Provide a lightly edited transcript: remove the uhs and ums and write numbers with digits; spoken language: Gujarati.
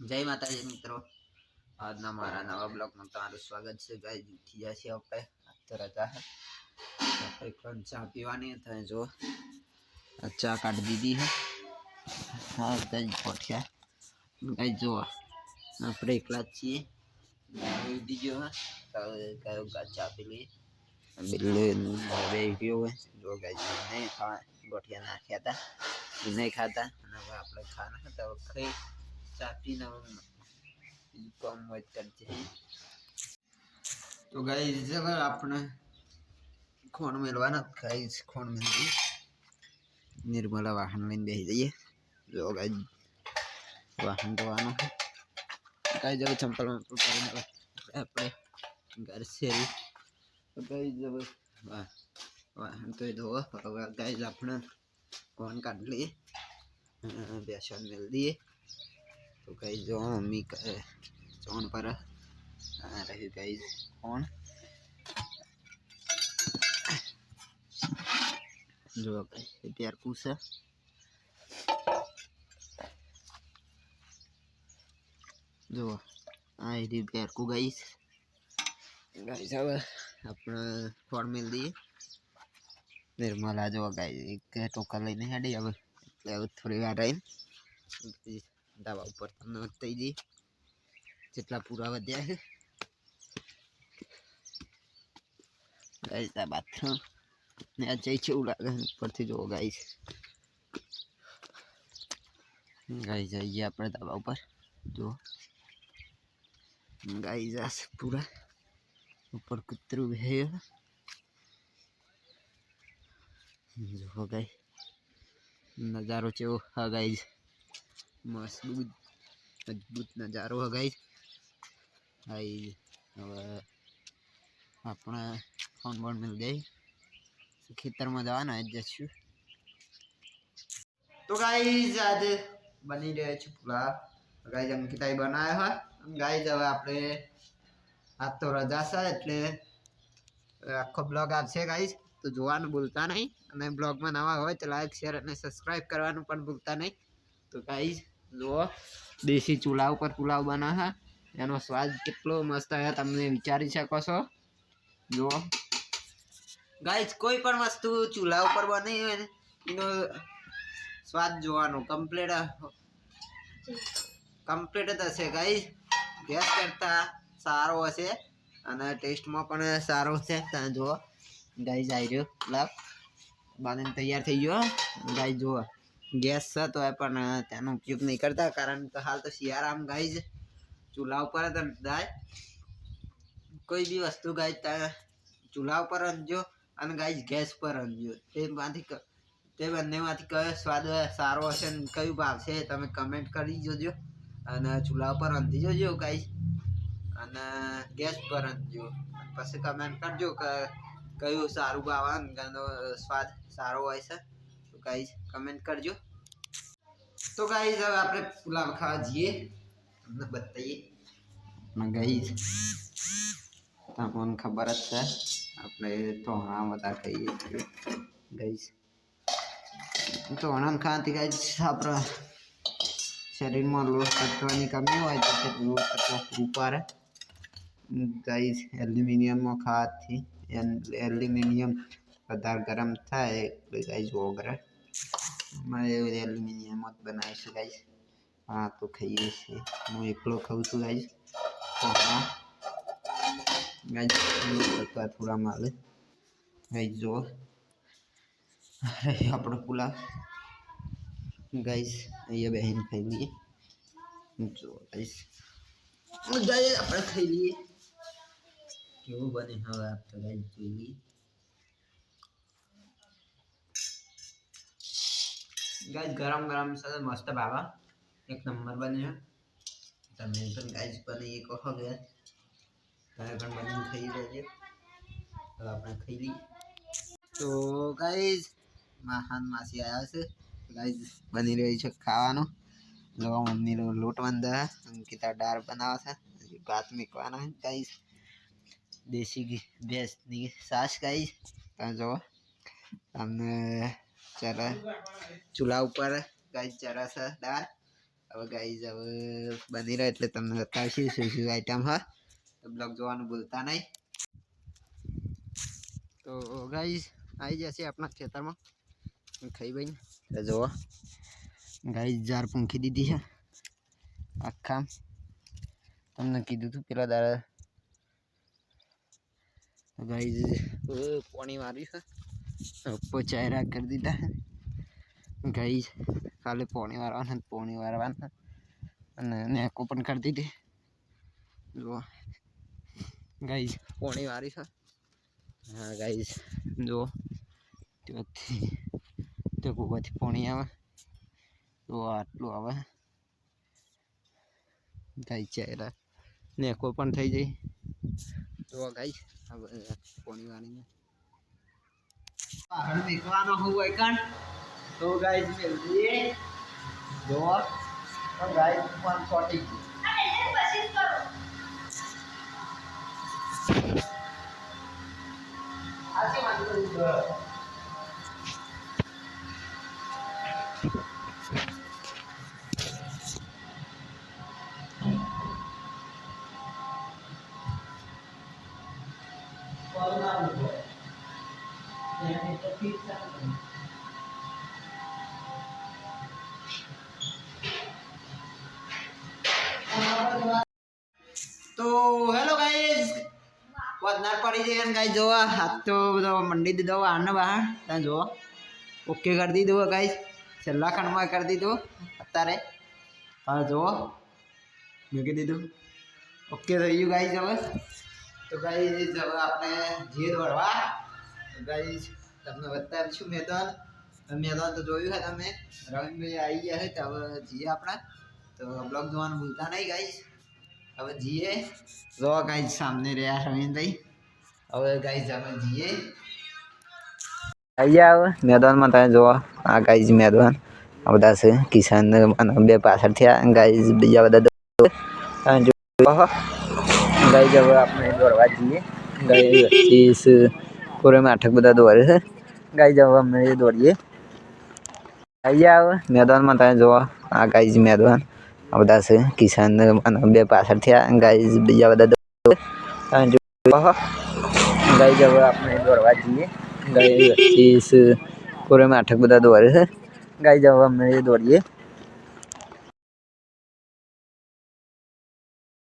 જય માતાજી મિત્રો, આજના મારા નવા બ્લોગમાં તમારું સ્વાગત છે. ગાઈસ ઉઠી ગયા છીએ આપણે, આજ તો રજા છે. આપણે પણ ચા પીવાની થાય. જો ચા કાઢી દીધી છે. હા ગાઈસ પહોંચ્યા. ગાઈસ જો આપણે એકલા જ છીએ. ઉઠી ગયો કયો ચા પી લઈએ. બિલ્લો બે ગયો હોય. જો ગાઈસ નહીં ખાવા ગોઠિયા નાખ્યા હતા, નહીં ખાતા અને હવે આપણે ખાના હતા ખાઈ ચા પીને कम मत करते हैं। तो गाइस जब आपने खोन मिलवाना गाइस खोन मिल गई निर्मला वाहन में बेच दिए जो गाइस वाहन दवानो है गाइस जब चंपल में उतारने अपने घर से तो गाइस जब वाहन तो दो गाइस अपने कौन काट लिए बेसन मिल दिए। तो गाइस जो मम्मी जोन पर रही गाइस कौन जो प्यार पूछा जो आई प्यार को गाइस गाइस अब अपना फोन मिल दी निर्मला जो गाइस एक टोका लेने हडी अब थोड़ी वार रही दवा ऊपर तमने बताई दी જેટલા પૂરા વધ્યા છે ગાઈસ આ બાથરૂમ ને આ જઈ છે એવું લાગે ઉપરથી જોવો ગાઈસ ગાઈસ જઈએ આપણે ધાબા ઉપર જો ગાઈસ આ પૂરા ઉપર કૂતરું છે જો ગાઈસ નજારો કેવો હા ગાઈસ મજબૂત નજારો है गाइस। भाई अब अपना फोन बोन मिल गई खेतर में जवाना है जशु। तो गाइस आज बनी रहे छे पुलाव गाइस अंकिताई बनाया है गाइस હવે આપણે આ તો રજા છે એટલે આખો બ્લોગ આવશે ગાइस તો જોવાનું ભૂલતા નહીં અને બ્લોગમાં નવા હોય તો લાઈક શેર અને સબસ્ક્રાઇબ કરવાનું પણ ભૂલતા નહીં। તો ગાइस જો देशी चूल्हा पर पुलाव बना है एनो स्वाद कितलो मस्त है तमने विचारी सको छो। जो गाइस कोई पण वस्तु चूल्हा पर बनी है एनो स्वाद जोवानो कम्प्लीट हशे गाइस गैस करता सारो हशे अने टेस्ट में पण सारो छे। ता जो गाइस आई रह्यो पुलाव बनीने तैयार थई गयो गाइस जो गैस है तो अपन तेनो उपयोग नहीं करता कारण तो हाल तो शियाराम गाइस चूल्हा पर दाय कोई भी वस्तु गाइस चूल्हा पर रंजो अने गाइस गैस पर रंजो ते बंनेमांथी कयो स्वाद सारो हशे अने कयो भावशे तमे कमेंट करी जोजो अने चूल्हा पर रंधी जोजो गाइस अने गैस पर रंजो पछी कमेंट करजो के कयो सारू भावे अने कयो स्वाद सारो होय छे। तो गाइस कमेंट करजो। तो गाइस अब आपने पुलाव खावा जीए हमने बताइए अपना गाइस तमने खबर है अपने तो हाँ बता खाइए गाइस तो हणन खाती गाइस अपना शरीर में लोह तत्व की कमी हो लोह तत्व ऊपर गाइस एल्यूमिनियम में खाती एल्यूमिनियम पदार्थ गरम था गाइस वगैरह मैं एल्यूमिनियम मत बनाए छे गाइस। हाँ तो खाइए छे हूँ एकलो खाऊँ छूँ गाइस। तो हाँ गाइस तो थोड़ा माल गाइस जो अपना पुलाव गाइस ये बहन खाई लिए जो गाइस गाइस अपने खाई लिए क्यों बने हवे आप तो गाइस જોઈ लिए गाइस गरम गरम से मस्त भावा एक नंबर बने हैं तमे पण गाइस बने एक हो गया तमे पण बने खाई लेजे तो आपने खाई ली। तो गाइस महान मासी आया से गाइस बनी रही है खावानो जो मम्मी लो लोट बंधा है अंकिता डार बनावा था बात मेकवाना है गाइस देसी भैंस नी सास गाइस जो हमने चला चूल्हा ऊपर गाइस जरा सा दाल હવે ગાઈઝ હવે બની રહ્યો એટલે તમને બતાવશું શું શું આઈટમ હા, તો બ્લોગ જોવાનું ભૂલતા નહીં. તો ગાઈઝ આવી જશે આપણા ખેતરમાં ખાઈ ભાઈ. તો જુઓ ગાઈઝ જાર પૂંખી દીધી છે આખા. તમને કીધું તું પેલા દાડા. ગાઈઝ પાણી માર્યું છે, ચાયરા કરી દીધા ગાઈઝ. ખાલી પાણી વારવાના અને નેકો પણ કરી દીધી. જુઓ ગાઈઝ પાણી વારી છે. હા ગાઈઝ જુઓ ત્યાંથી કૂવાથી પાણી આવે તો આટલું આવે ગાઈઝ. ચાયરા નેકો પણ થઈ જાય. જુઓ ગાઈઝ હવે પાણી વાળીને આગળ મેકવાનો હોય કાન તો ગાઈઝ મેલજી જુઓ. તો ગાઈઝ પણ છોટી ગઈ. આજી માં તો હેલો ગાઈઝ વધનાર પડી જાય ને ગાઈઝ. જોવા હાથ તો બધો મંડી દીધો આને બહાર. ત્યાં જુઓ ઓકે કરી દીધું ગાઈઝ. છેલ્લા ખંડમાં કરી દીધું અત્યારે. હા જુઓ મૂકી દીધું ઓકે થઈ ગયું ગાઈઝ. હવે તો ગાઈઝ હવે આપણે જઈએ દોડવા. ગાઈઝ તમને બતાવીશું મેદાન. મેદાન તો જોયું છે તમે. રવિનભાઈ આવી ગયા છે તો હવે જઈએ આપણે. તો બ્લોગ જોવાનું ભૂલતા નહીં ગાઈઝ. હવે જઈએ. જો ગાઈઝ સામને રહ્યા રવિનભાઈ. હવે ગાઈઝ અમે જઈએ અહીંયા આવે મેદાનમાં. તમે જુઓ આ ગાઈઝ મેદાન આ બધા છે. કિસાન બે પાછળ થયા ગાઈઝ. બીજા બધા ગાઈઝ હવે આપણે દોડવા જઈએ. ગાઈઝ પૂરે માઠક બધા દોડે છે ગાઈઝ. હવે અમે દોડીએ અહીંયા આવે મેદાનમાં. તમે જુઓ આ ગાઈઝ મેદાન આ બધા છે. કિસાન બે પાછળ થયા ગાઈઝ. બીજા બધા ગાઈઝ હવે આપણે દોડવા જઈએ. ગાઈઝ પૂરે માઠક બધા દોડે છે ગાઈઝ. હવે અમે દોડીએ